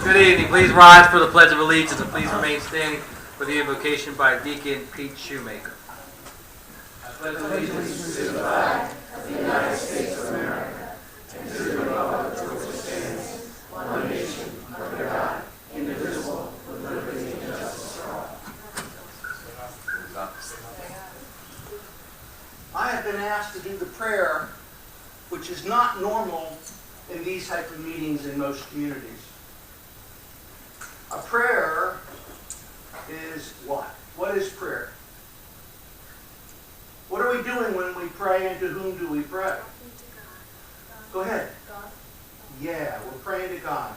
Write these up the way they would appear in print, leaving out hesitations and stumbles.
Good evening. Please rise for the Pledge of Allegiance and please remain standing for the invocation by Deacon Pete Shoemaker. I pledge allegiance to the flag of the United States of America and to the republic for which it stands, one nation, under God, indivisible, with liberty and justice for all. I have been asked to do the prayer, which is not normal in these type of meetings in most communities. A prayer is what? What is prayer? What are we doing when we pray, and to whom do we pray? Go ahead. God. Yeah, we're praying to God.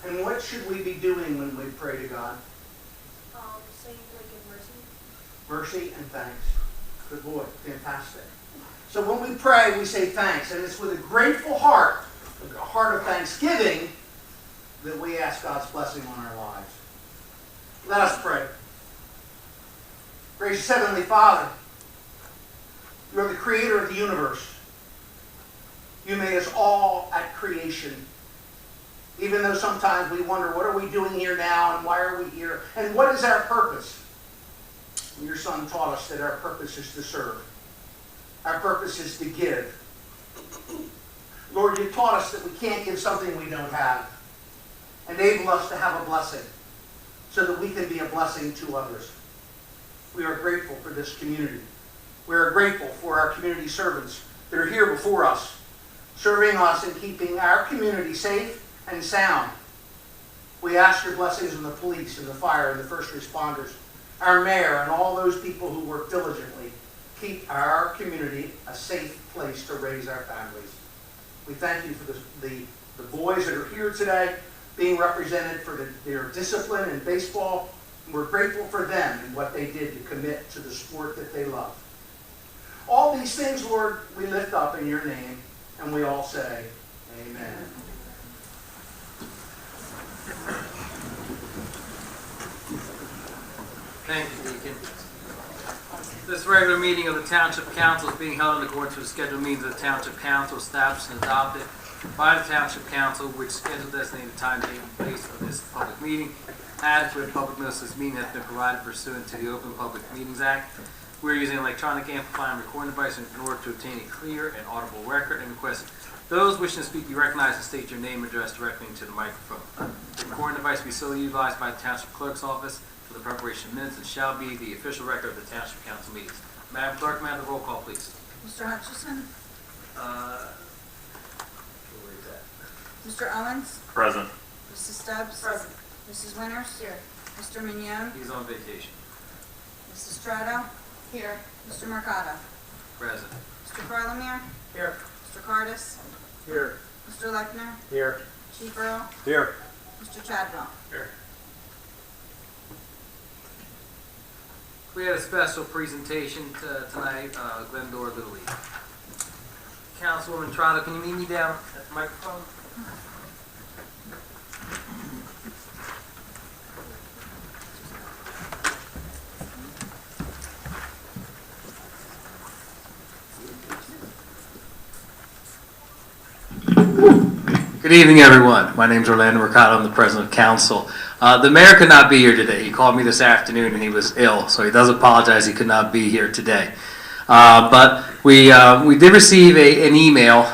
And what should we be doing when we pray to God? Saying like in mercy. Mercy and thanks. Good boy. Fantastic. So when we pray, we say thanks. And it's with a grateful heart, a heart of thanksgiving, that we ask God's blessing on our lives. Let us pray. Gracious Heavenly Father, you are the creator of the universe. You made us all at creation. Even though sometimes we wonder, what are we doing here now, and why are we here, and what is our purpose? Your Son taught us that our purpose is to serve. Our purpose is to give. Lord, you taught us that we can't give something we don't have. Enable us to have a blessing so that we can be a blessing to others. We are grateful for this community. We are grateful for our community servants that are here before us, serving us and keeping our community safe and sound. We ask your blessings on the police and the fire and the first responders, our mayor and all those people who work diligently. Keep our community a safe place to raise our families. We thank you for the boys that are here today, being represented for their discipline in baseball. We're grateful for them and what they did to commit to the sport that they love. All these things, Lord, we lift up in your name, and we all say, amen. Thank you, Deacon. This regular meeting of the Township Council is being held in accordance with the scheduled meetings of the Township Council established and adopted by the Township Council, which scheduled designated time, date, and place of this public meeting. Adequate public notice of this meeting has been provided pursuant to the Open Public Meetings Act. We're using an electronic amplifying recording device in order to obtain a clear and audible record, and request those wishing to speak be recognized and state your name and address directly into the microphone. The recording device will be solely utilized by the Township Clerk's Office for the preparation of minutes and shall be the official record of the Township Council meetings. Madam Clerk, may I have the roll call, please? Mr. Hutchison? Where is that? Mr. Owens? Present. Mrs. Stubbs? Present. Mrs. Winters? Here. Mr. Mignon? He's on vacation. Mrs. Strato? Here. Mr. Mercado? Present. Mr. Parlamere? Here. Mr. Cardis? Here. Mr. Lechner? Here. Chief Earl? Here. Mr. Chadwell? Here. We had a special presentation tonight, Glendower Little League. Councilwoman Trotter, can you meet me down at the microphone? Good evening, everyone. My name is Orlando Mercado. I'm the president of council. The mayor could not be here today. He called me this afternoon and he was ill, so he does apologize he could not be here today. But we did receive an email,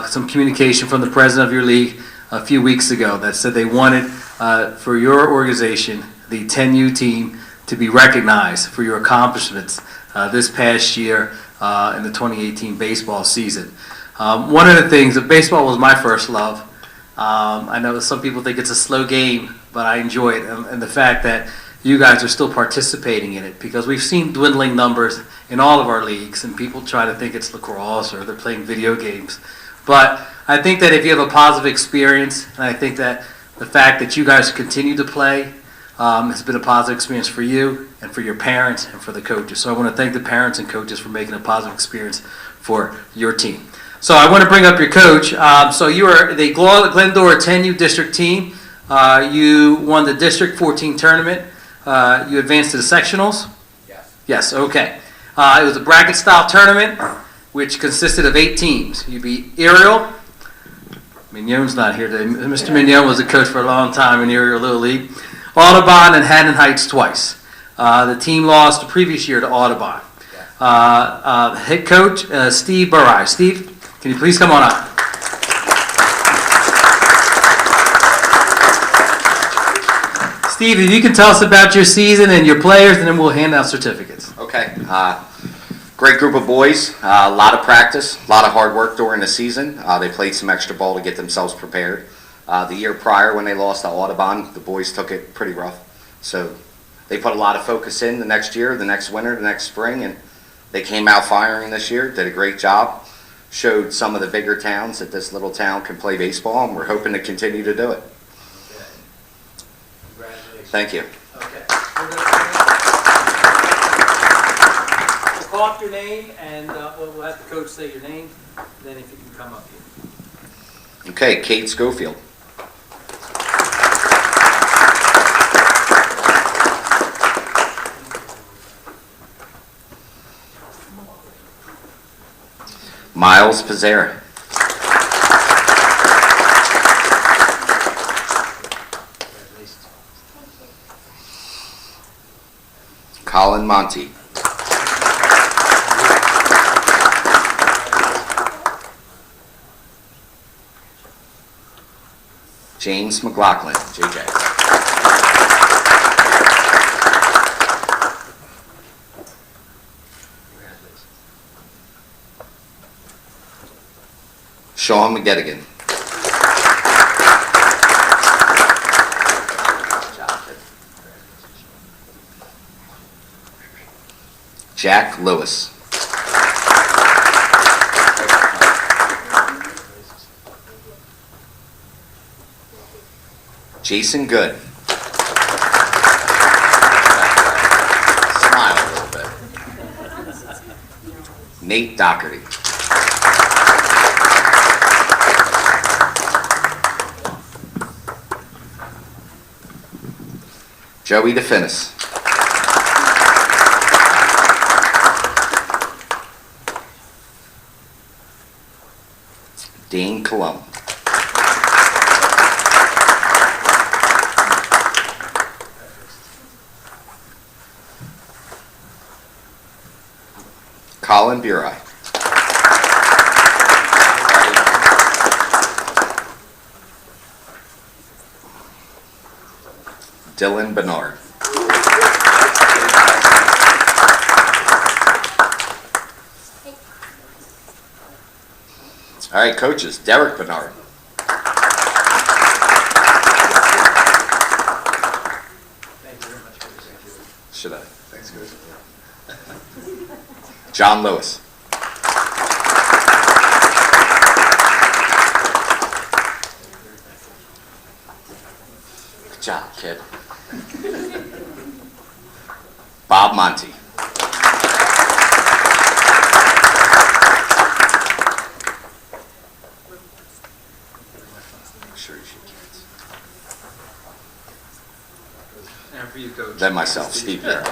some communication from the president of your league a few weeks ago that said they wanted for your organization, the 10U team, to be recognized for your accomplishments this past year in the 2018 baseball season. One of the things, that baseball was my first love. I know some people think it's a slow game, but I enjoy it, and the fact that you guys are still participating in it, because we've seen dwindling numbers in all of our leagues, and people try to think it's lacrosse or they're playing video games. But I think that if you have a positive experience, and I think that the fact that you guys continue to play has been a positive experience for you and for your parents and for the coaches. So I want to thank the parents and coaches for making a positive experience for your team. So I want to bring up your coach. So you are the Glendower 10U district team. You won the District 14 tournament. You advanced to the sectionals? Yes. Yes, okay. It was a bracket-style tournament, which consisted of 8 teams. You beat Ariel, Mignon's not here today. Mr. Mignon was a coach for a long time in the area Little League. Audubon and Haddon Heights twice. The team lost the previous year to Audubon. Head coach, Steve Burrai. Steve, can you please come on up? Steve, if you can tell us about your season and your players, and then we'll hand out certificates. Okay. Great group of boys. A lot of practice, a lot of hard work during the season. They played some extra ball to get themselves prepared. The year prior when they lost to Audubon, the boys took it pretty rough. So they put a lot of focus in the next year, the next winter, the next spring, and they came out firing this year, did a great job, showed some of the bigger towns that this little town can play baseball, and we're hoping to continue to do it. Thank you. Okay. We'll call up your name, and we'll have the coach say your name, then if you can come up here. Okay, Kate Schofield. Miles Pizzera. Colin Monty. James McLaughlin, JJ. Sean McGettigan. Jack Lewis. Jason Good. Smile a little bit. Nate Doherty. Joey DeFinis. Dane Colum. Colin Burai. Dylan Bernard. All right, coaches, Derek Bernard. Thank you very much, Coach. Should I? Thanks, Coach. John Lewis. Good job, kid. Bob Monty. Sure you should, kids. And for you, Coach. Then myself, Steve Bureau.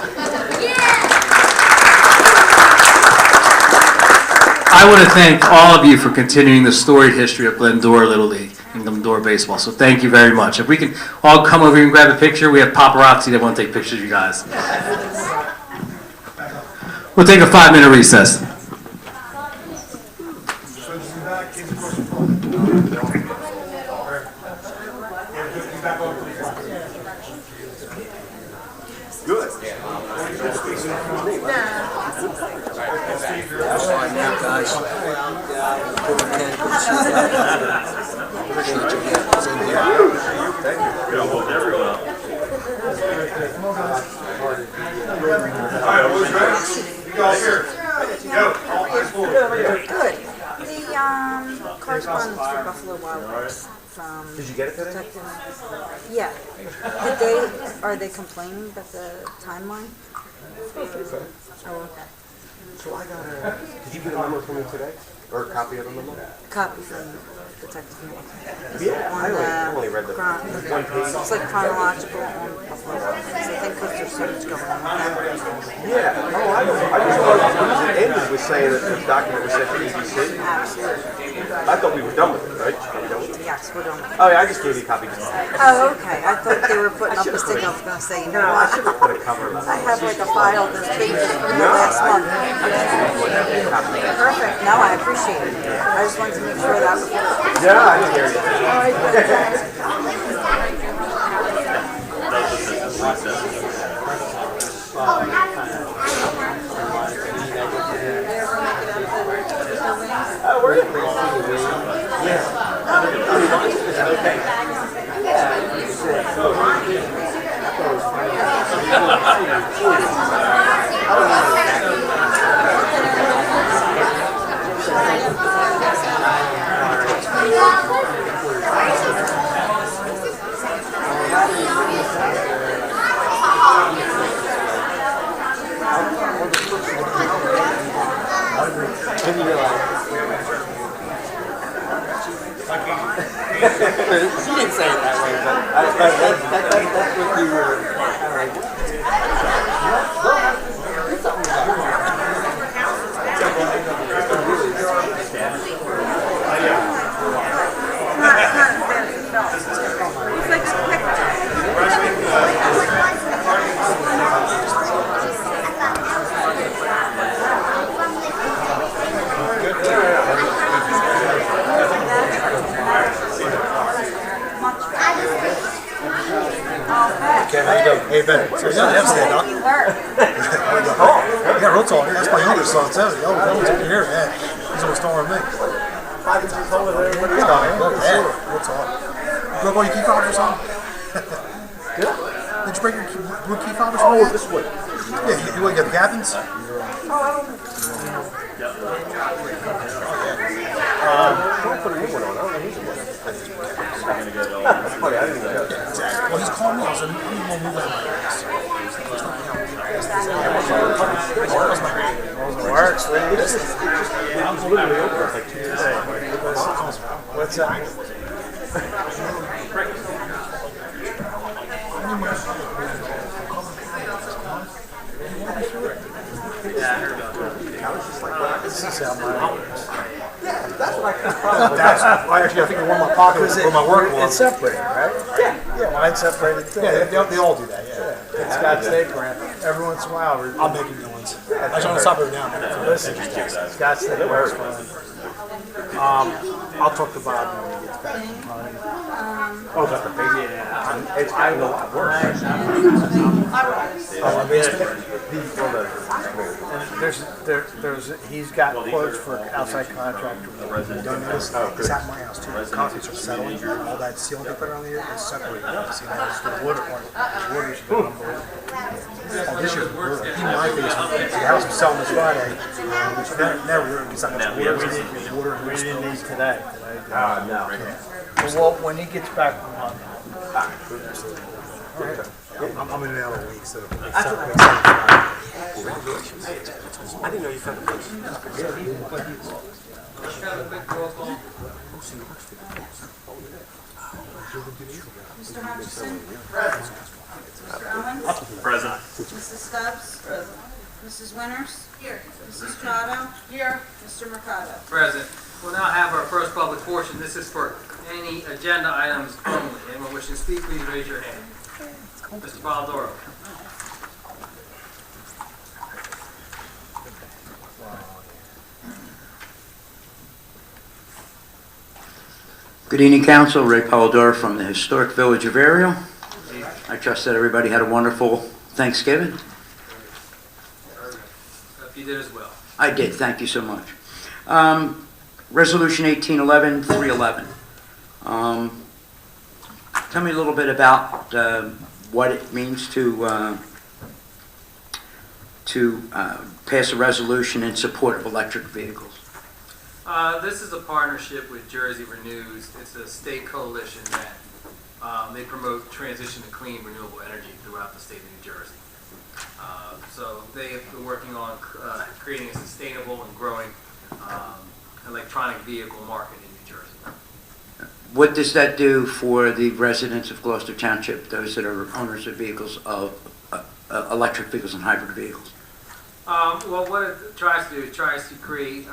I want to thank all of you for continuing the storied history of Glendora Little League and Glendora Baseball. So thank you very much. If we can all come over here and grab a picture, we have paparazzi that want to take pictures of you guys. We'll take a 5-minute recess. Good. The correspondence for Buffalo Wild Wings from. Did you get it today? Yeah. Are they complaining about the timeline? Oh, okay. So I got a. Did you get a memo from me today? Or a copy of the memo? Copy from Detective Miller. Yeah, I only read the one page. It's like chronological on Buffalo Wild Wings. I think because there's so much going on. Yeah. Oh, I just thought it ended with saying that the document was sent to EDC. Absolutely. I thought we were done with it, right? Yeah. Yes, we're doing it. Oh, yeah, I just gave you a copy. Oh, okay. I thought they were putting up a stick. I was going to say, you know I what? should have put a cover on I have like a file that's bigger from the last month. Perfect. No, I appreciate it. I just wanted to make sure that was. Yeah, I didn't hear you. All right, good. Thanks. Oh, we're in She didn't say it that way, but that's what you were. Okay, how you doing? Hey, Ben. So you got stand up. You got real talk. That's my youngest son, too. Yo, that was here, man. He's always stalling me. He's got it. Look, man. Real talk. You broke all your key fobs or something? Did I? Did you break your key fobs or Oh, something? this way. Yeah, you want to get the captains? Don't put a new one on. I don't know who's the one. Funny, I didn't even know. Well, he's calling me. I said, I need more move out of my ass. Works, man. I'm literally over like 2 days. What's that? This is how mine works. That's what I can Actually, I think in one of my pockets where my work was. It's separated, right? Yeah, mine's separated too. Yeah, they all do that, yeah. It's got tape ramp. Every once in a while, I'm making new ones. I just want to stop every now and then. listen, Scott said it works fine. I'll talk to Bob when he gets back from hunting. Oh, about the baby? Yeah. It's, I know it works. He's got quotes for outside contractor. It's at my house too. Concretes are settling. All that sealant they put on there is separated. See, now the water part. The water's been unbelievable. Oh, this year's brutal. Even my basement, the house was selling this Friday. Never really decided to water. We didn't need today. No. Well, when he gets back from hunting. I'm in and out of a week, so I didn't know you found a place. Mr. Hutchison? Mr. Owen? Present. Mrs. Stubbs? Present. Mrs. Winters? Here. Mrs. Trotto? Here. Mr. Mercado? Present. We'll now have our first public portion. This is for any agenda items only. Anyone wishing to speak, please raise your hand. Mr. Baldoro. Good evening, Council. Ray Polidoro from the Historic Village of Ariel. I trust that everybody had a wonderful Thanksgiving. If you did as well. I did. Thank you so much. Resolution 1811-311. Tell me a little bit about what it means to pass a resolution in support of electric vehicles. This is a partnership with Jersey Renews. It's a state coalition that they promote transition to clean renewable energy throughout the state of New Jersey. So they have been working on creating a sustainable and growing electronic vehicle market in New Jersey. What does that do for the residents of Gloucester Township, those that are owners of vehicles, of electric vehicles and hybrid vehicles? Well, what it tries to do is tries to create,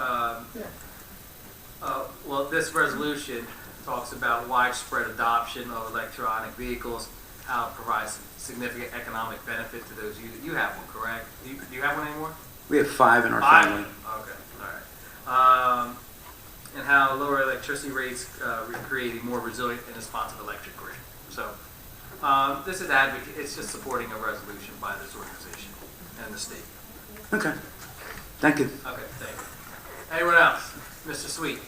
well, this resolution talks about widespread adoption of electronic vehicles, how it provides significant economic benefit to those you have one, correct? Do you have one anymore? We have 5 in our Five? family. Okay, all right. And how lower electricity rates create a more resilient and responsive electric grid. So this is it's just supporting a resolution by this organization and the state. Okay. Thank you. Okay, thank you. Anyone else? Mr. Sweet.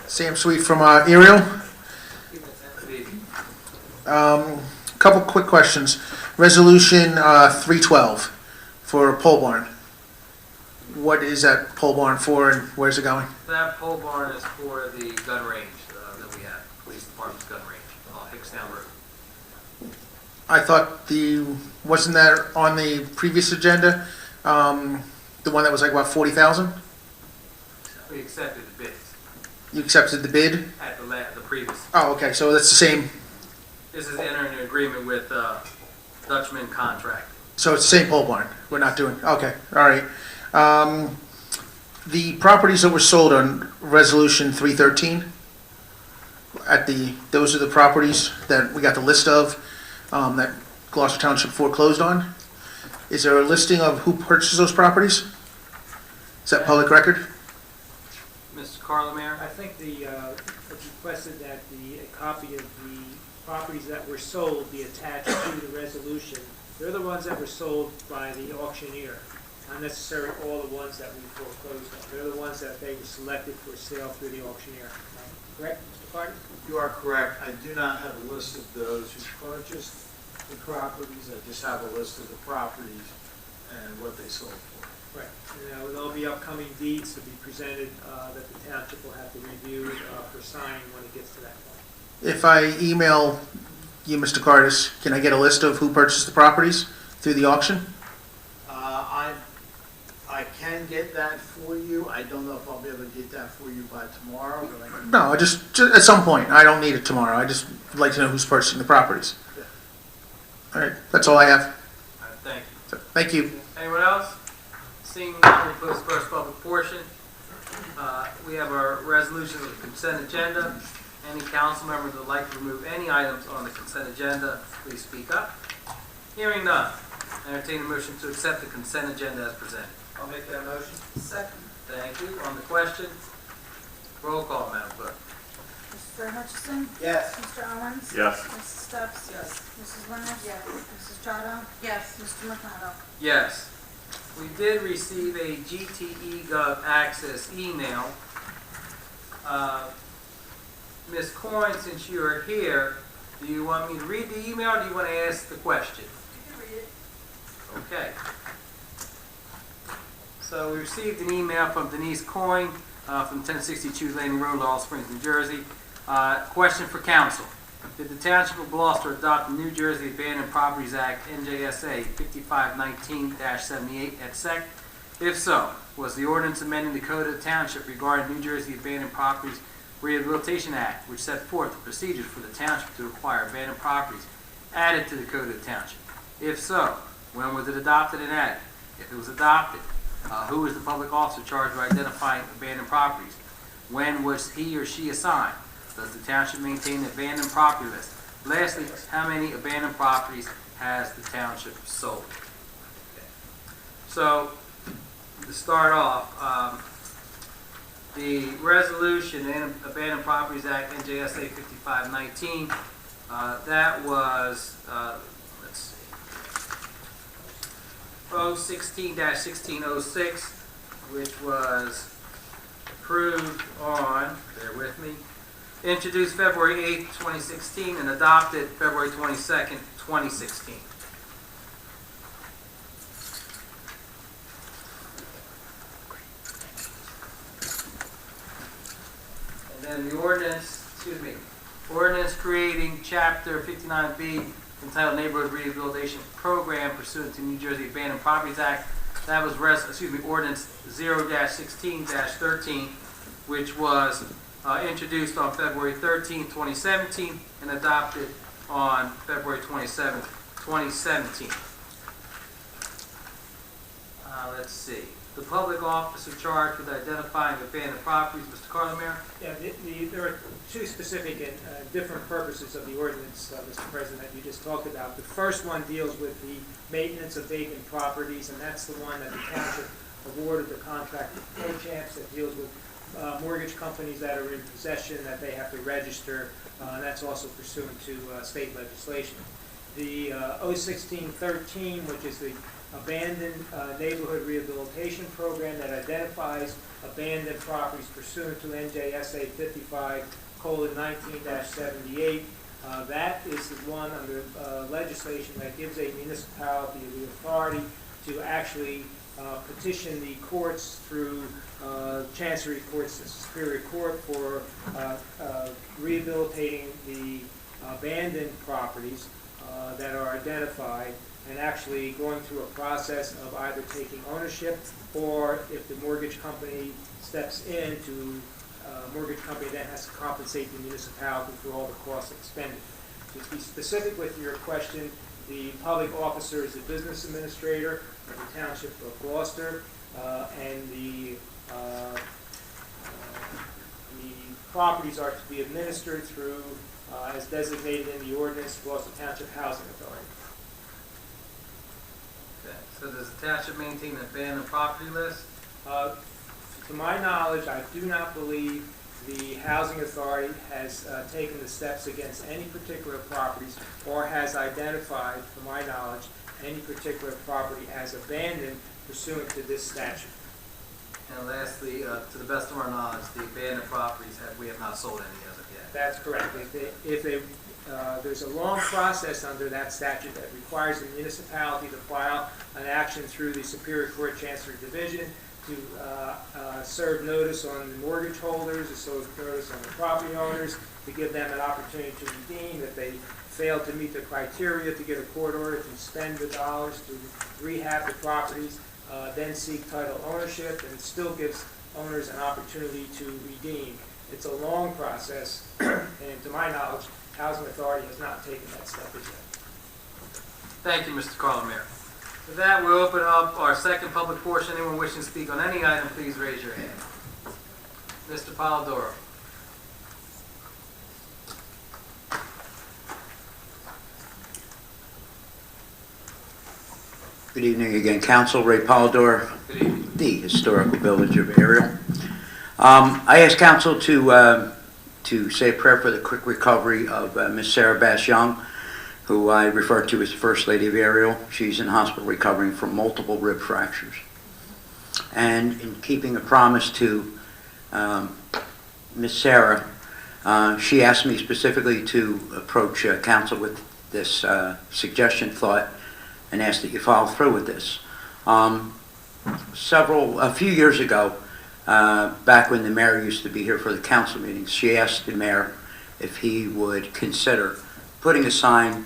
Sam Sweet from Ariel. Couple quick questions. Resolution 312 for pole barn. What is that pole barn for and where's it going? That pole barn is for the gun range that we have, police department's gun range, Hickstown Road. I thought wasn't that on the previous agenda? The one that was like about 40,000? We accepted the bids You accepted the bid? at the previous. Oh, okay, so that's the same, This is entering an agreement with Dutchman Contract. so it's the same pole barn? We're not doing, okay, all right. The properties that were sold on Resolution 313, those are the properties that we got the list of, that Gloucester Township foreclosed on. Is there a listing of who purchased those properties? Is that public record? Mr. Carlemere? I think it's requested that a copy of the properties that were sold be attached to the resolution. They're the ones that were sold by the auctioneer, not necessarily all the ones that we foreclosed on. They're the ones that they were selected for sale through the auctioneer. Correct, Mr. Carter? You are correct. I do not have a list of those who purchased the properties. I just have a list of the properties and what they sold for. Right. And there'll be upcoming deeds to be presented that the township will have to review for signing when it gets to that point. If I email you, Mr. Cardis, can I get a list of who purchased the properties through the auction? I can get that for you. I don't know if I'll be able to get that for you by tomorrow, but I can. No, just at some point. I don't need it tomorrow. I just would like to know who's purchasing the properties. Yeah. All right, that's all I have. All right, thank you. So, thank you. Anyone else? Seeing none, we close the first public portion. We have our resolution of the consent agenda. Any council member that would like to remove any items on the consent agenda, please speak up. Hearing none, I entertain a motion to accept the consent agenda as presented. I'll make that motion. Second. Thank you. On the question, roll call, Madam Clerk. Mr. Hutchison? Yes. Mr. Owens? Yes. Mrs. Stubbs? Yes. Mrs. Winters? Yes. Mrs. Chotto? Yes. Mr. Mercado? Yes. We did receive a GTE Gov Access email. Ms. Coyne, since you are here, do you want me to read the email or do you want to ask the question? You can read it. Okay. So we received an email from Denise Coyne from 1062 Landing Road, Laurel Springs, New Jersey. Question for council. Did the Township of Gloucester adopt the New Jersey Abandoned Properties Act, NJSA 5519-78 et sec? If so, was the ordinance amending the Code of the Township regarding New Jersey Abandoned Properties Rehabilitation Act, which set forth the procedures for the township to acquire abandoned properties, added to the Code of the Township? If so, when was it adopted and added? If it was adopted, who was the public officer charged with identifying abandoned properties? When was he or she assigned? Does the township maintain an abandoned property list? Lastly, how many abandoned properties has the township sold? Okay. So, to start off, the resolution, Abandoned Properties Act, NJSA 5519, that was, let's see, 16-1606, which was approved on, bear with me, introduced February 8th, 2016, and adopted February 22nd, 2016. And then the ordinance creating Chapter 59B entitled Neighborhood Rehabilitation Program pursuant to New Jersey Abandoned Properties Act. That was ordinance 0-16-13, which was introduced on February 13, 2017, and adopted on February 27th, 2017. Let's see. The public officer charged with identifying abandoned properties, Mr. Carlemere? Yeah, there are two specific and different purposes of the ordinance, Mr. President, that you just talked about. The first one deals with the maintenance of vacant properties, and that's the one that the township awarded the contract to ProChamps that deals with mortgage companies that are in possession that they have to register, and that's also pursuant to state legislation. The 01613, which is the abandoned neighborhood rehabilitation program that identifies abandoned properties pursuant to NJSA 55:19-78. That is the one under legislation that gives a municipality the authority to actually petition the courts through Chancery Courts and Superior Court for rehabilitating the abandoned properties that are identified, and actually going through a process of either taking ownership, or if the mortgage company steps in, to mortgage company then has to compensate the municipality for all the costs expended. To be specific with your question, the public officer is the business administrator of the Township of Gloucester, and the properties are to be administered through, as designated in the ordinance, Gloucester Township Housing Authority. Okay. So does the township maintain an abandoned property list? To my knowledge, I do not believe the Housing Authority has taken the steps against any particular properties, or has identified, to my knowledge, any particular property as abandoned pursuant to this statute. And lastly, to the best of our knowledge, the abandoned properties, we have not sold any as of yet. That's correct. There's a long process under that statute that requires the municipality to file an action through the Superior Court Chancery Division to serve notice on the mortgage holders, to serve notice on the property owners, to give them an opportunity to redeem if they fail to meet the criteria, to get a court order to spend the dollars to rehab the properties, then seek title ownership, and it still gives owners an opportunity to redeem. It's a long process, and to my knowledge, Housing Authority has not taken that step as yet. Thank you, Mr. Carlemere. With that, we'll open up our second public portion. Anyone wishing to speak on any item, please raise your hand. Mr. Polidoro. Good evening again, Council. Ray Polidor, Good evening. the Historical Village of Ariel. I asked Council to say a prayer for the quick recovery of Miss Sarah Bass Young, who I refer to as the First Lady of Ariel. She's in hospital recovering from multiple rib fractures. And in keeping a promise to Miss Sarah, she asked me specifically to approach Council with this suggestion, thought, and asked that you follow through with this. A few years ago, back when the mayor used to be here for the council meetings, she asked the mayor if he would consider putting a sign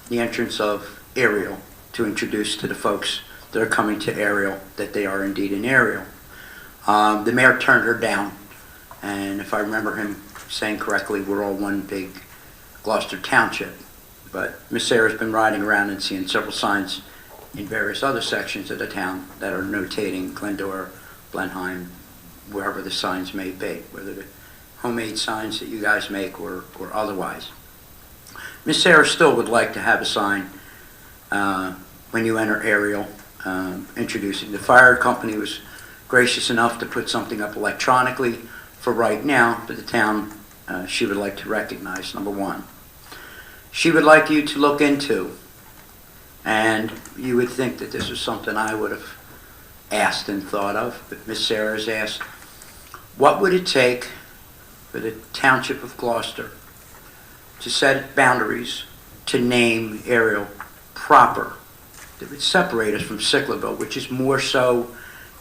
the entrance of Ariel to introduce to the folks that are coming to Ariel that they are indeed in Ariel. The mayor turned her down, and if I remember him saying correctly, we're all one big Gloucester Township. But Miss Sarah's been riding around and seeing several signs in various other sections of the town that are notating Glendora, Blenheim, wherever the signs may be, whether the homemade signs that you guys make or otherwise. Miss Sarah still would like to have a sign when you enter Ariel, introducing. The fire company was gracious enough to put something up electronically for right now, but the town she would like to recognize, number one. She would like you to look into, and you would think that this was something I would have asked and thought of, but Miss Sarah has asked, what would it take for the Township of Gloucester to set boundaries to name Ariel proper, that would separate us from Sicklerville, which is more so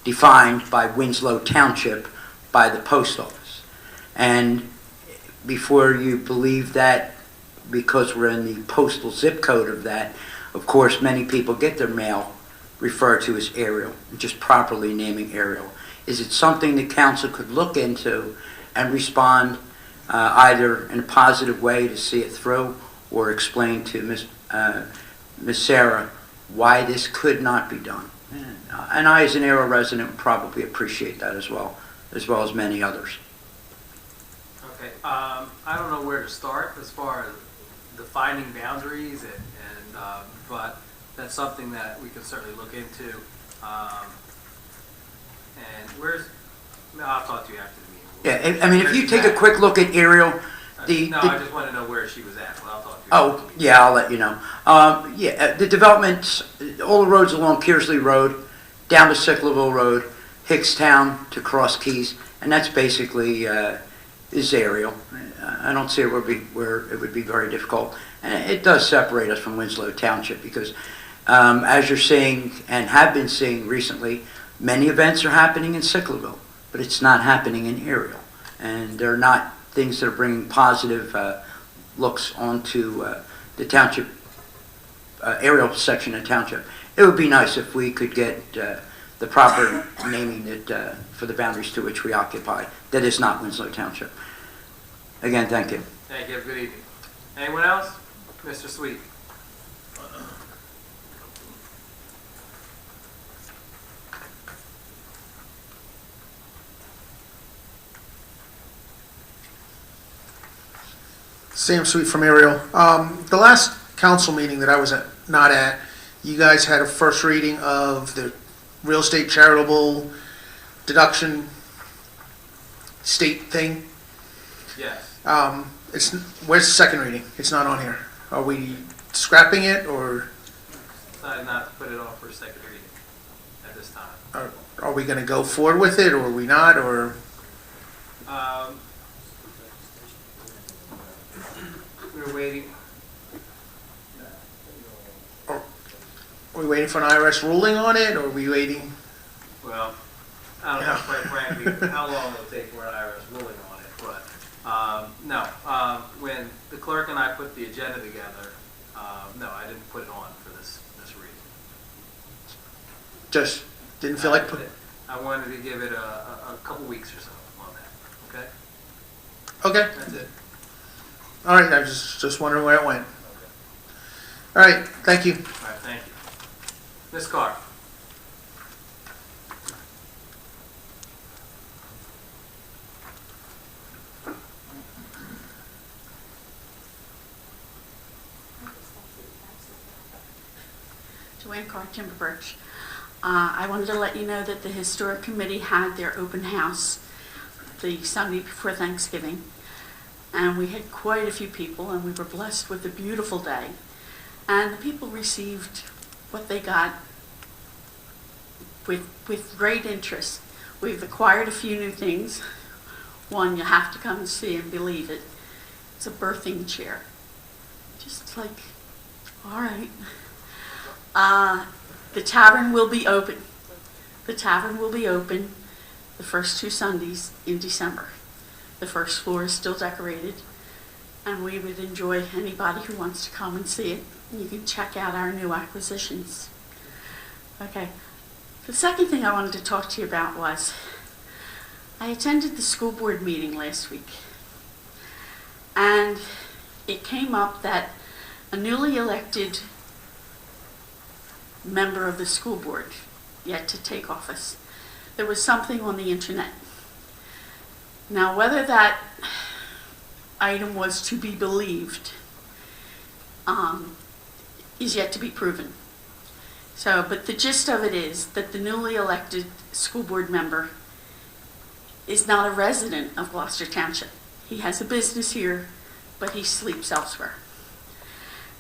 defined by Winslow Township by the post office. And before you believe that, because we're in the postal zip code of that, of course many people get their mail referred to as Ariel, just properly naming Ariel. Is it something the council could look into and respond either in a positive way to see it through, or explain to Ms. Sarah why this could not be done. And I, as an Aero resident, would probably appreciate that as well as many others. Okay, I don't know where to start as far as defining boundaries, but that's something that we can certainly look into. And I'll talk to you after the meeting. Yeah, I mean, if you take a quick look at aerial, I just want to know where she was at. Well, I'll talk to you. Oh, yeah, I'll let you know. The developments, all the roads along Kearsley Road, down to Sicklerville Road, Hickstown to Cross Keys, and that's basically is aerial. I don't see where it would be very difficult. And it does separate us from Winslow Township because, as you're seeing and have been seeing recently, many events are happening in Sicklerville, but it's not happening in aerial. And they're not things that are bringing positive looks onto the township, aerial section of township. It would be nice if we could get the proper naming for the boundaries to which we occupy. That is not Winslow Township. Again, thank you. Thank you. Have a good evening. Anyone else? Mr. Sweet. Sam Sweet from Ariel. The last council meeting that I was not at, you guys had a first reading of the real estate charitable deduction state thing. Yes. Where's the second reading? It's not on here. Are we scrapping it, or Decided not to put it on for a second reading at this time. are we going to go forward with it, or are we not, or? We're waiting. Are we waiting for an IRS ruling on it, or are we waiting? Well, I don't know, quite frankly, how long it'll take for an IRS ruling on it, but, no. When the clerk and I put the agenda together, no, I didn't put it on for this reason. Just didn't feel like I wanted to give it a couple weeks or so on that, okay? Okay. That's it. All right, I was just wondering where it went. All right, thank you. All right, thank you. Ms. Carr. Joanne Carr, Timber Birch. I wanted to let you know that the Historic Committee had their open house the Sunday before Thanksgiving, and we had quite a few people, and we were blessed with a beautiful day. And the people received what they got with great interest. We've acquired a few new things. One, you have to come and see and believe it. It's a birthing chair. Just like, all right. The tavern will be open. The tavern will be open the first 2 Sundays in December. The first floor is still decorated, and we would enjoy anybody who wants to come and see it. You can check out our new acquisitions. Okay. The second thing I wanted to talk to you about was I attended the school board meeting last week, and it came up that a newly elected member of the school board, yet to take office, there was something on the internet. Now, whether that item was to be believed is yet to be proven. So, but the gist of it is that the newly elected school board member is not a resident of Gloucester Township. He has a business here, but he sleeps elsewhere.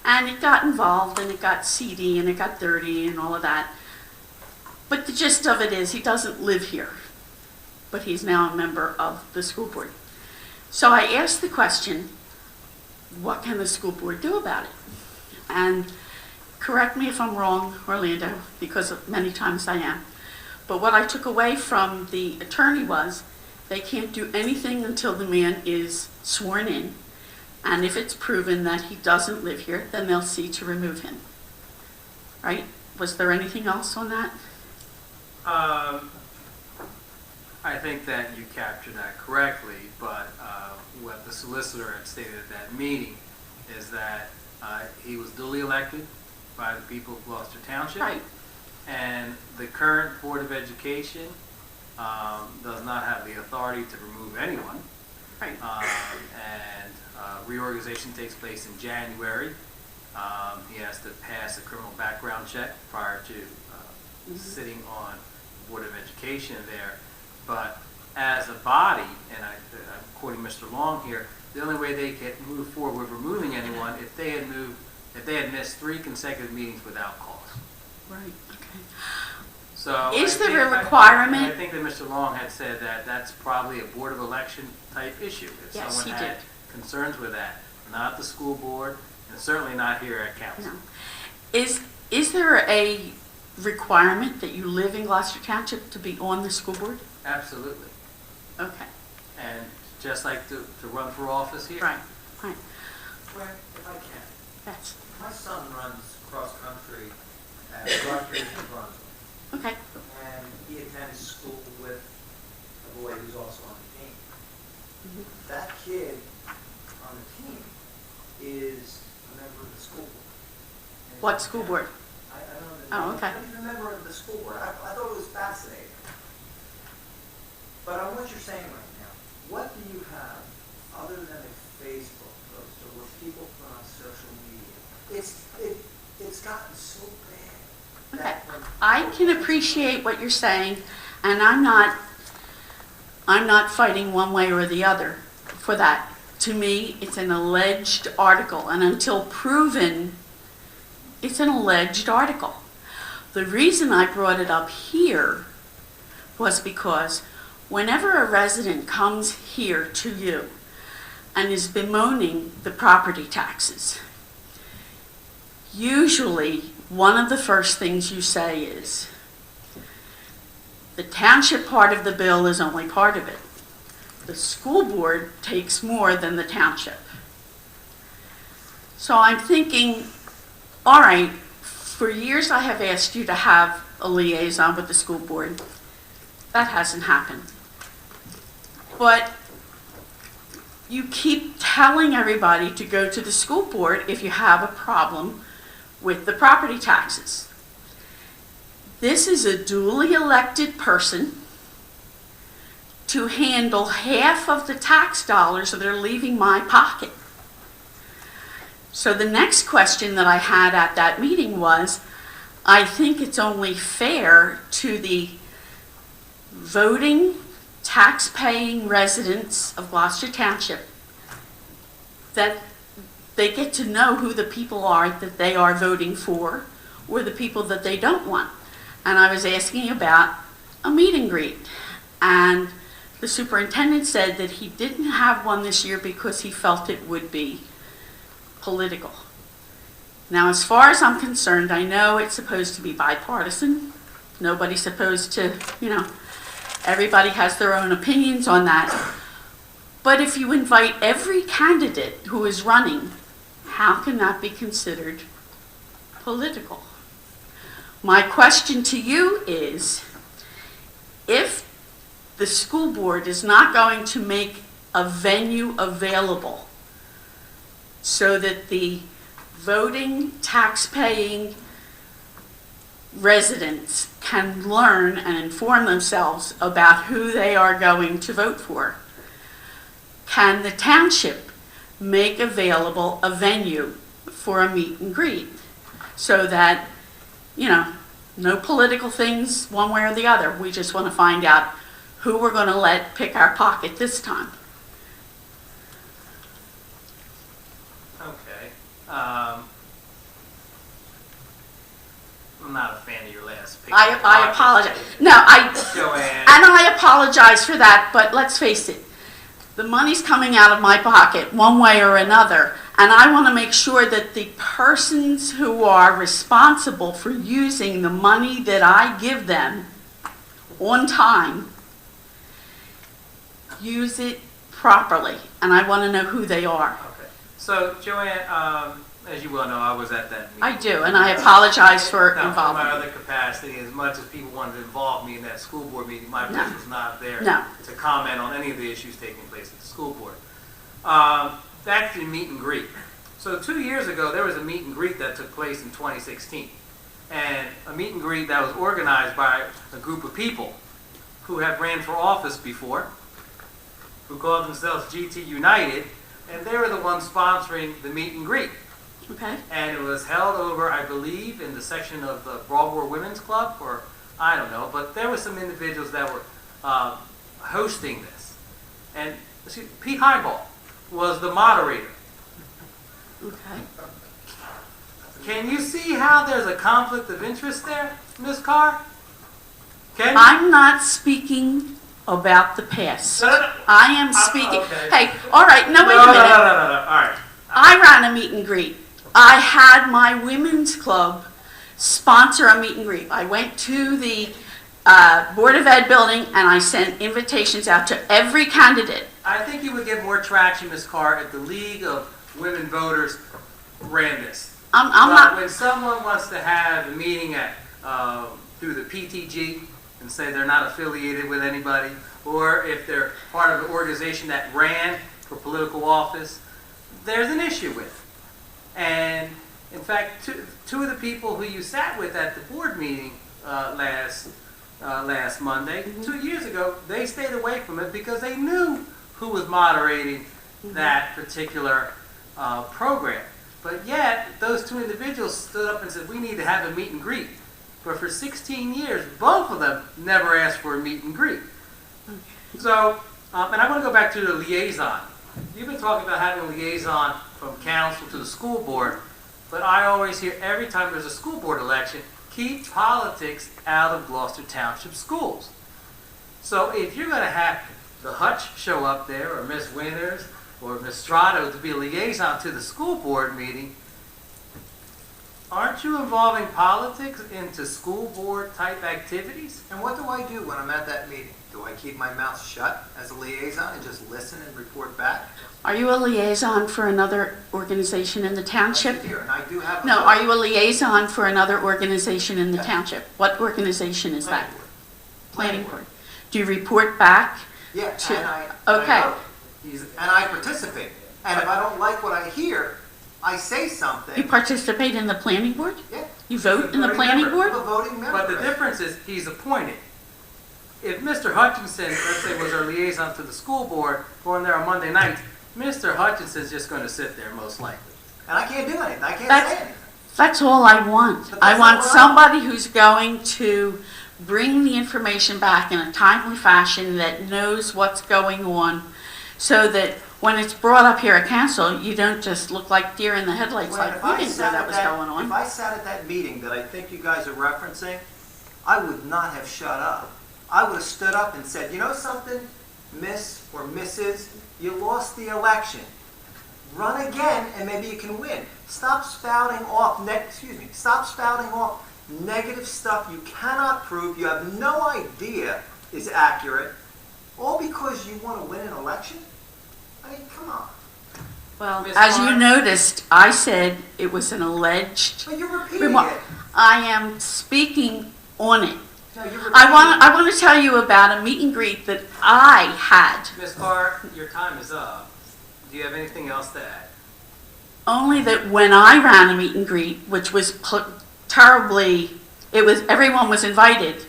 And it got involved, and it got seedy, and it got dirty, and all of that. But the gist of it is he doesn't live here, but he's now a member of the school board. So I asked the question, what can the school board do about it? And correct me if I'm wrong, Orlando, because many times I am. But what I took away from the attorney was they can't do anything until the man is sworn in. And if it's proven that he doesn't live here, then they'll see to remove him. Right? Was there anything else on that? I think that you captured that correctly, but what the solicitor had stated at that meeting is that he was duly elected by the people of Gloucester Township. Right. And the current Board of Education does not have the authority to remove anyone. Right. And reorganization takes place in January. He has to pass a criminal background check prior to sitting on the Board of Education there. But as a body, and I'm quoting Mr. Long here, the only way they can move forward with removing anyone if they had missed 3 consecutive meetings without cause. Right. Okay. So Is I there think- a requirement? I think that Mr. Long had said that that's probably a Board of Election type issue. If Yes, someone he had did. concerns with that, not the school board, and certainly not here at council. No. Is there a requirement that you live in Gloucester Township to be on the school board? Absolutely. Okay. And just like to run for office here. Right. Right. Well, if I can, That's my son runs cross-country at Rutgers, New Brunswick, okay. and he attends school with a boy who's also on the team. That kid on the team is a member of the school board. And What school board? I don't know. Oh, okay. He's a member of the school board. I thought it was fascinating. But on what you're saying right now, what do you have other than a Facebook post or what people put on social media? It's gotten so bad. Okay. that when- I can appreciate what you're saying, and I'm not fighting one way or the other for that. To me, it's an alleged article, and until proven, it's an alleged article. The reason I brought it up here was because whenever a resident comes here to you and is bemoaning the property taxes, usually one of the first things you say is, the township part of the bill is only part of it. The school board takes more than the township. So I'm thinking, all right, for years I have asked you to have a liaison with the school board. That hasn't happened. But you keep telling everybody to go to the school board if you have a problem with the property taxes. This is a duly elected person to handle half of the tax dollars that are leaving my pocket. So the next question that I had at that meeting was, I think it's only fair to the voting, tax-paying residents of Gloucester Township that they get to know who the people are that they are voting for or the people that they don't want. And I was asking about a meet and greet. And the superintendent said that he didn't have one this year because he felt it would be political. Now, as far as I'm concerned, I know it's supposed to be bipartisan. Nobody's supposed to, everybody has their own opinions on that. But if you invite every candidate who is running, how can that be considered political? My question to you is, if the school board is not going to make a venue available so that the voting, tax-paying residents can learn and inform themselves about who they are going to vote for, can the township make available a venue for a meet and greet so that, no political things one way or the other. We just want to find out who we're going to let pick our pocket this time. Okay. I'm not a fan of your last pick. I apologize. No, Joanne. and I apologize for that, but let's face it. The money's coming out of my pocket one way or another, and I want to make sure that the persons who are responsible for using the money that I give them on time use it properly, and I want to know who they are. Okay. So, Joanne, as you well know, I was at that meeting. I do, and I apologize for Now, involving my you. other capacity, as much as people wanted to involve me in that school board meeting, my place was not there No. to comment on any of the issues taking place at the school board. Back to the meet and greet. So 2 years ago, there was a meet and greet that took place in 2016. And a meet and greet that was organized by a group of people who have ran for office before, who called themselves GT United, and they were the ones sponsoring the meet and greet. Okay. And it was held over, I believe, in the section of the Broadmoor Women's Club, or I don't know, but there were some individuals that were hosting this. And Pete Highball was the moderator. Okay. Can you see how there's a conflict of interest there, Ms. Carr? Can you? I'm not speaking about the past. No, no, no. I am speaking. Okay. Hey, all right. No, wait a No, minute. no. All right. I ran a meet and greet. I had my women's club sponsor a meet and greet. I went to the Board of Ed building and I sent invitations out to every candidate. I think you would get more traction, Ms. Carr, if the League of Women Voters ran this. I'm But not. when someone wants to have a meeting at through the PTG and say they're not affiliated with anybody, or if they're part of an organization that ran for political office, there's an issue with it. And in fact, two of the people who you sat with at the board meeting last Monday, 2 years ago, they stayed away from it because they knew who was moderating that particular program. But yet, those two individuals stood up and said, we need to have a meet and greet. But for 16 years, both of them never asked for a meet and greet. So, and I want to go back to the liaison. You've been talking about having a liaison from council to the school board, but I always hear every time there's a school board election, keep politics out of Gloucester Township schools. So if you're going to have the Hutch show up there, or Miss Winters, or Ms. Strato to be a liaison to the school board meeting, aren't you involving politics into school board type activities? And what do I do when I'm at that meeting? Do I keep my mouth shut as a liaison and just listen and report back? Are you a liaison for another organization in the township? Here, and I do have a No, vote. are you a liaison for another organization in the township? What organization is that? Planning board. Do you report back? Yeah, to- and I Okay. vote. And I participate. And if I don't like what I hear, I say You something. participate in the planning board? Yeah, You vote in the Voting planning member. board? I'm a voting member. But the difference is he's appointed. If Mr. Hutchinson, let's say, was our liaison to the school board, going there on Monday night, Mr. Hutchinson's just going to sit there most likely. And I can't do anything. I can't That's- say anything. That's all I want. But I that's want not what I somebody who's going to bring the information back in a timely fashion that knows what's going on, so that when it's brought up here at council, you don't just look like deer in the headlights, Well, like if we I didn't know sat that at was going on. If I sat at that meeting that I think you guys are referencing, I would not have shut up. I would have stood up and said, you know something, Miss or Mrs., you lost the election. Run again and maybe you can win. Stop spouting off negative stuff you cannot prove, you have no idea is accurate, all because you want to win an election? I mean, come on. Well, Ms. as you Clark? noticed, I said it was an alleged But you're repeating remark. it. I am speaking on it. No, you're repeating I want to tell you about a meet and greet that I had. Ms. Carr, your time is up. Do you have anything else to add? Only that when I ran a meet and greet, which was terribly, everyone was invited,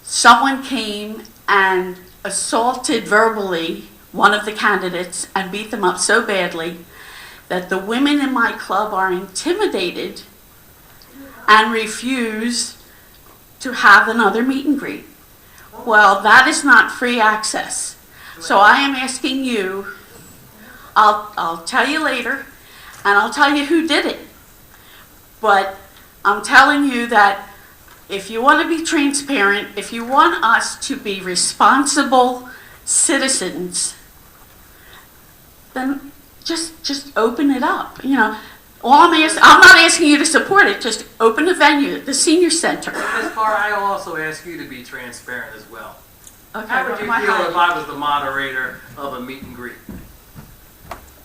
someone came and assaulted verbally one of the candidates and beat them up so badly that the women in my club are intimidated and refuse to have another meet and greet. Well, that is not free access. So I am asking you, I'll tell you later, and I'll tell you who did it. But I'm telling you that if you want to be transparent, if you want us to be responsible citizens, then just open it up. You know, I'm not asking you to support it. Just open the venue, the senior center. Ms. Carr, I also ask you to be transparent as well. Okay, How would what you am I feel hiding? if I was the moderator of a meet and greet?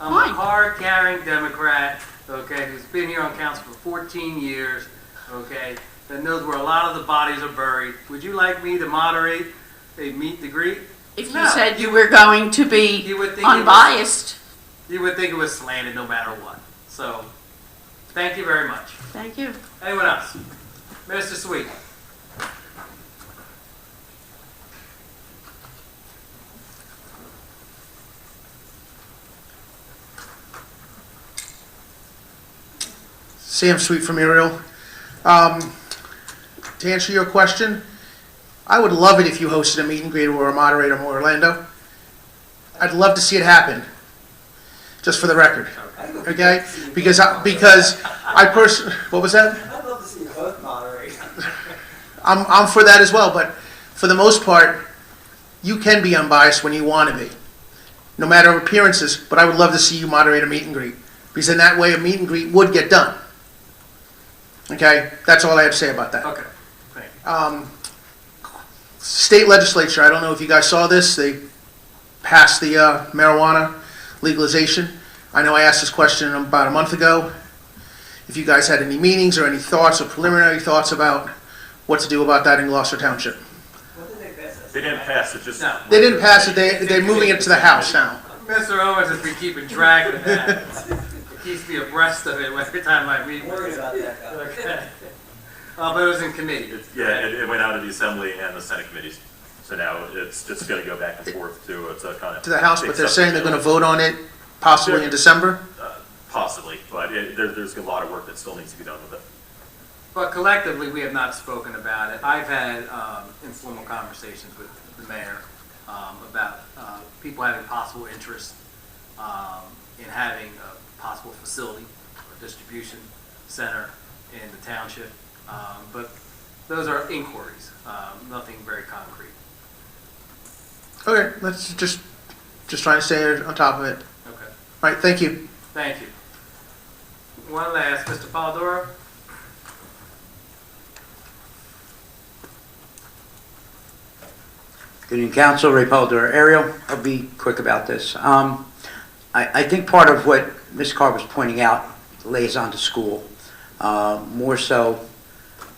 I'm Fine. a card-carrying Democrat, okay, who's been here on council for 14 years, okay, that knows where a lot of the bodies are buried. Would you like me to moderate a meet and greet? If No. you said you were going to be You would think it was- unbiased, You would think it was slanted no matter what. So, thank you very much. Thank you. Anyone else? Mr. Sweet. Sam Sweet from Ariel. To answer your question, I would love it if you hosted a meet and greet or a moderator from Orlando. I'd love to see it happen, just for the record, okay? Because I personally, what was that? I'd love to see you both moderate. I'm for that as well, but for the most part, you can be unbiased when you want to be, no matter appearances, but I would love to see you moderate a meet and greet, because in that way a meet and greet would get done. Okay, that's all I have to say about that. Okay. Thank you. State legislature, I don't know if you guys saw this, they passed the marijuana legalization. I know I asked this question about a month ago. If you guys had any meetings or any thoughts or preliminary thoughts about what to do about that in Gloucester Township. They didn't pass it, just... No. They didn't pass it, they're moving it to the House now. Mr. Owens has been keeping track of that. He keeps me abreast of it every time I meet with Worried him. about that, guy. Okay. But it was in committee. It went out of the Assembly and the Senate committees. So now it's just going to go back and forth to kind of... To the House, but they're saying they're going to vote on it possibly in December? Possibly, but there's a lot of work that still needs to be done with it. But collectively, we have not spoken about it. I've had informal conversations with the mayor about people having possible interest in having a possible facility or distribution center in the township. But those are inquiries, nothing very concrete. Okay, let's just trying to stay on top of it. Okay. All right, thank you. Thank you. One last, Mr. Polidoro. Good evening, Council. Ray Polidoro. Ariel, I'll be quick about this. I think part of what Ms. Carr was pointing out, liaison to school, more so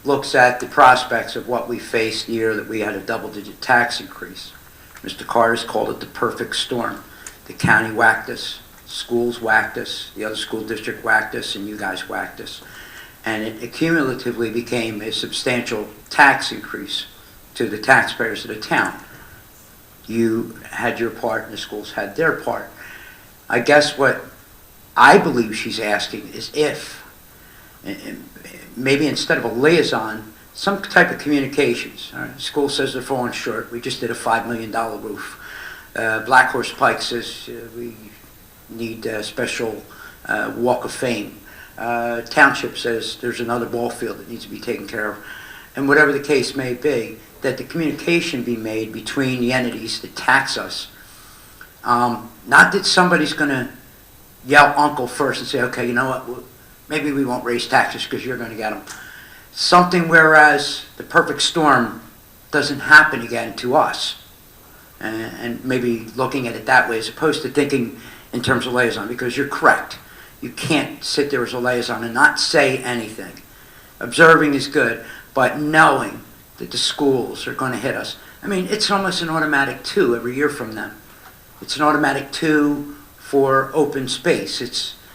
looks at the prospects of what we faced the year that we had a double-digit tax increase. Mr. Carter's called it the perfect storm. The county whacked us, schools whacked us, the other school district whacked us, and you guys whacked us. And it cumulatively became a substantial tax increase to the taxpayers of the town. You had your part and the schools had their part. I guess what I believe she's asking is if, maybe instead of a liaison, some type of communications. All right? School says they're falling short. We just did a $5 million roof. Black Horse Pike says we need a special walk of fame. Township says there's another ball field that needs to be taken care of. And whatever the case may be, that the communication be made between the entities that tax us. Not that somebody's going to yell uncle first and say, okay, you know what, maybe we won't raise taxes because you're going to get them. Something whereas the perfect storm doesn't happen again to us. And maybe looking at it that way as opposed to thinking in terms of liaison, because you're correct. You can't sit there as a liaison and not say anything. Observing is good, but knowing that the schools are going to hit us. I mean, it's almost an automatic 2 every year from them. It's an automatic 2 for open space.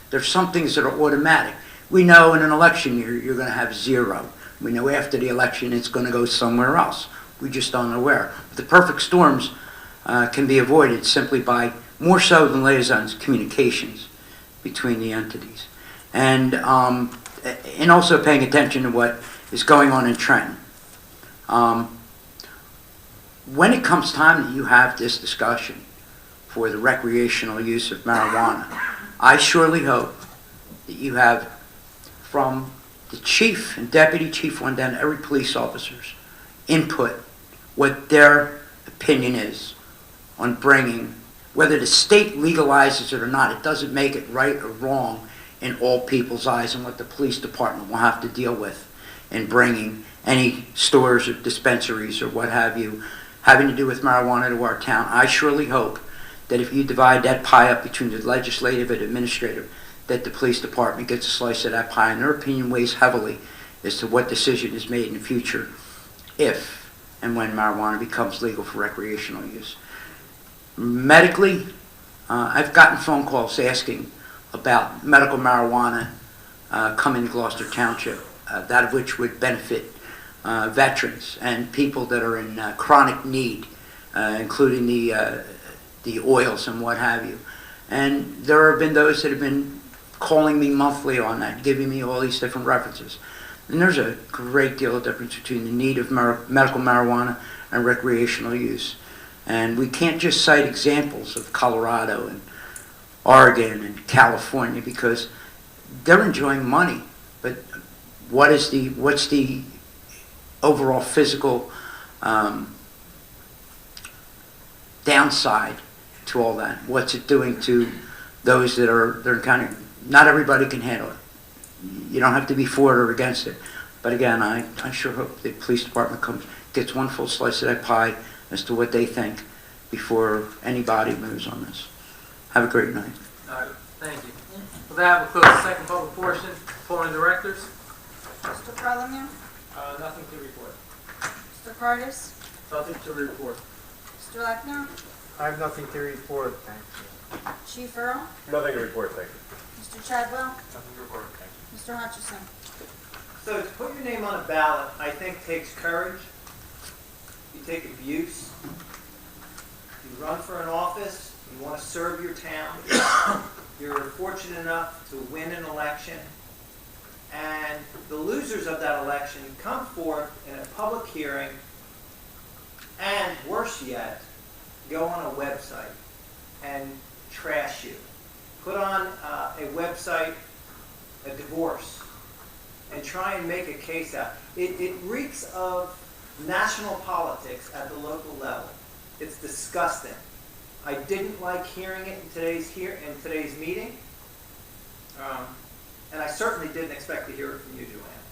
There's some things that are automatic. We know in an election year you're going to have 0. We know after the election it's going to go somewhere else. We just don't know where. But the perfect storms can be avoided simply by, more so than liaisons, communications between the entities. And also paying attention to what is going on in Trenton. When it comes time that you have this discussion for the recreational use of marijuana, I surely hope that you have from the chief and deputy chief on down to every police officer's input what their opinion is on bringing, whether the state legalizes it or not, it doesn't make it right or wrong in all people's eyes, and what the police department will have to deal with in bringing any stores or dispensaries or what have you having to do with marijuana to our town. I surely hope that if you divide that pie up between the legislative and administrative, that the police department gets a slice of that pie, and their opinion weighs heavily as to what decision is made in the future if and when marijuana becomes legal for recreational use. Medically, I've gotten phone calls asking about medical marijuana coming to Gloucester Township, that of which would benefit veterans and people that are in chronic need, including the oils and what have you. And there have been those that have been calling me monthly on that, giving me all these different references. And there's a great deal of difference between the need of medical marijuana and recreational use. And we can't just cite examples of Colorado and Oregon and California because they're enjoying money. But what's the overall physical downside to all that? What's it doing to those that they're encountering? Not everybody can handle it. You don't have to be for it or against it. But again, I sure hope the police department gets one full slice of that pie as to what they think before anybody moves on this. Have a great night. All right, thank you. With that, we'll close the second public portion. Appointing directors. Mr. Parliament? Nothing to report. Mr. Cardis? Nothing to report. Mr. Lechner? I have nothing to report, thank you. Chief Earl? Nothing to report, thank you. Mr. Chadwell? Nothing to report, thank you. Mr. Hutchison? So to put your name on a ballot, I think takes courage. You take abuse. You run for an office. You want to serve your town. You're fortunate enough to win an election. And the losers of that election come forth in a public hearing and, worse yet, go on a website and trash you. Put on a website a divorce and try and make a case out. It reeks of national politics at the local level. It's disgusting. I didn't like hearing it in today's meeting, and I certainly didn't expect to hear it from you, Joanne.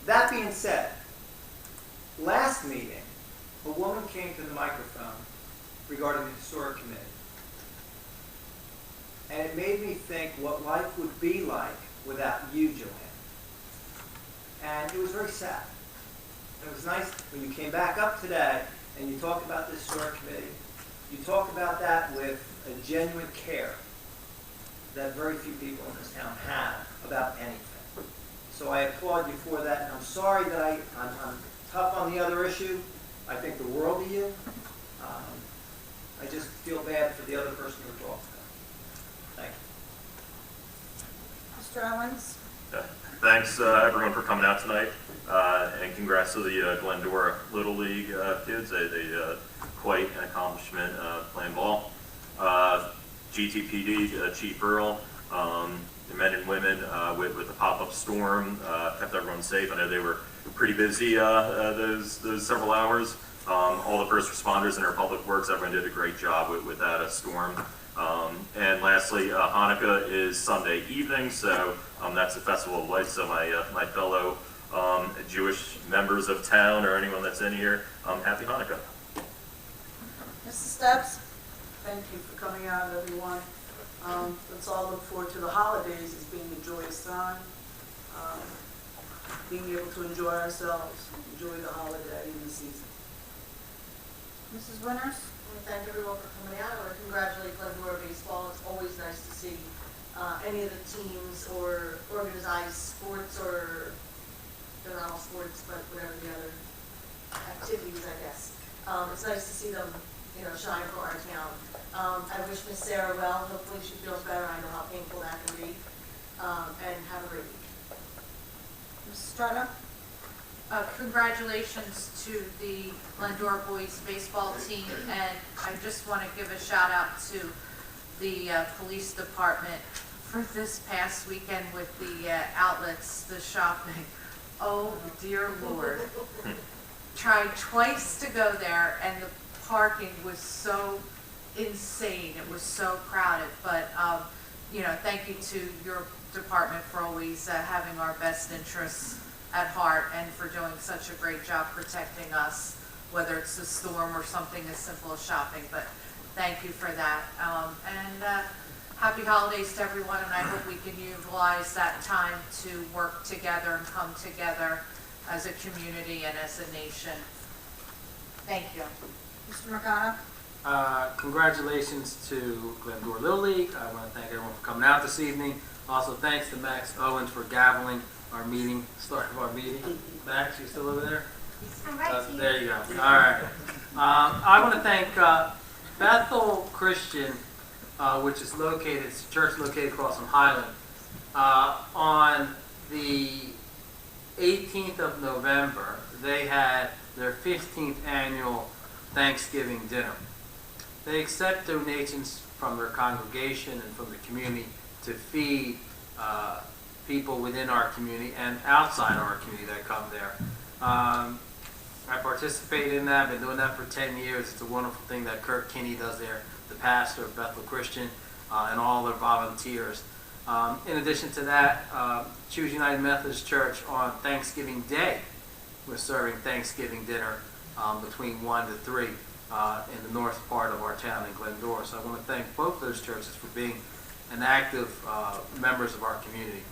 That being said, last meeting, a woman came to the microphone regarding the historic committee. And it made me think what life would be like without you, Joanne. And it was very sad. It was nice when you came back up today and you talked about the historic committee. You talked about that with a genuine care that very few people in this town have about anything. So I applaud you for that, and I'm sorry that I'm tough on the other issue. I think the world of you. I just feel bad for the other person who talked about it. Thank you. Mr. Owens? Yeah. Thanks, everyone, for coming out tonight, and congrats to the Glendora Little League kids. They quite an accomplishment playing ball. GTPD, Chief Earl, the men and women with the pop-up storm kept everyone safe. I know they were pretty busy those several hours. All the first responders and our public works, everyone did a great job with that storm. And lastly, Hanukkah is Sunday evening, so that's the Festival of Lights. So my fellow Jewish members of town or anyone that's in here, happy Hanukkah. Mrs. Stubbs? Thank you for coming out, everyone. Let's all look forward to the holidays as being a joyous time. Being able to enjoy ourselves, enjoy the holiday and the season. Mrs. Winters? Thank everyone for coming out. I want to congratulate Glendora Baseball. It's always nice to see any of the teams or organized sports, or they're not all sports, but whatever the other activities, I guess. It's nice to see them, shine for our town. I wish Miss Sarah well. Hopefully she feels better. I know how painful that can be. And have a great week. Mrs. Strada? Congratulations to the Glendora boys baseball team, and I just want to give a shout out to the police department for this past weekend with the outlets, the shopping. Oh dear Lord. Tried twice to go there, and the parking was so insane. It was so crowded, but thank you to your department for always having our best interests at heart and for doing such a great job protecting us, whether it's the storm or something as simple as shopping. But thank you for that. Happy holidays to everyone, and I hope we can utilize that time to work together and come together as a community and as a nation. Thank you. Mr. Mercado? Congratulations to Glendora Little League. I want to thank everyone for coming out this evening. Also, thanks to Max Owens for gaveling our meeting, start of our meeting. Max, you still over there? There you go. All right. I want to thank Bethel Christian, which is located, it's a church located across from Highland. On the 18th of November, they had their 15th annual Thanksgiving dinner. They accept donations from their congregation and from the community to feed people within our community and outside our community that come there. I participate in that. I've been doing that for 10 years. It's a wonderful thing that Kirk Kinney does there, the pastor of Bethel Christian, and all their volunteers. In addition to that, Choose United Methodist Church on Thanksgiving Day, we're serving Thanksgiving dinner between 1 to 3 in the north part of our town in Glendora. So I want to thank both those churches for being an active members of our community.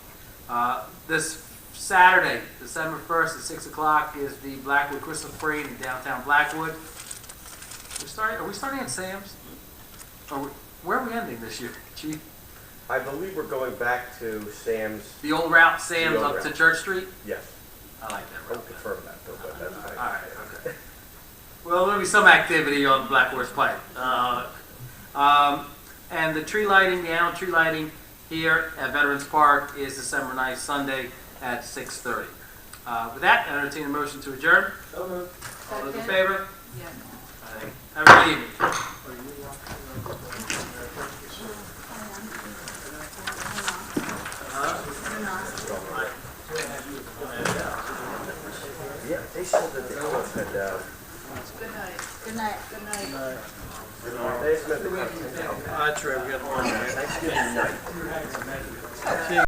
This Saturday, December 1st at 6 o'clock is the Blackwood Christmas Parade in downtown Blackwood. Are we starting at Sam's? Where are we ending this year, Chief? I believe we're going back to Sam's. The old route, Sam's up to Church Street? Yes. I like that route. I'll confirm that though, but that's fine. All right, okay. Well, there'll be some activity on Black Horse Pike. And the tree lighting, the annual tree lighting here at Veterans Park is December 9th, Sunday at 6:30. With that, I entertain a motion to adjourn. So moved. All those in favor? Yeah. Have a good evening. Yeah, they said that they almost had. Good night. Good night. Good night. They said that they had. That's right, we got one. Thanksgiving night.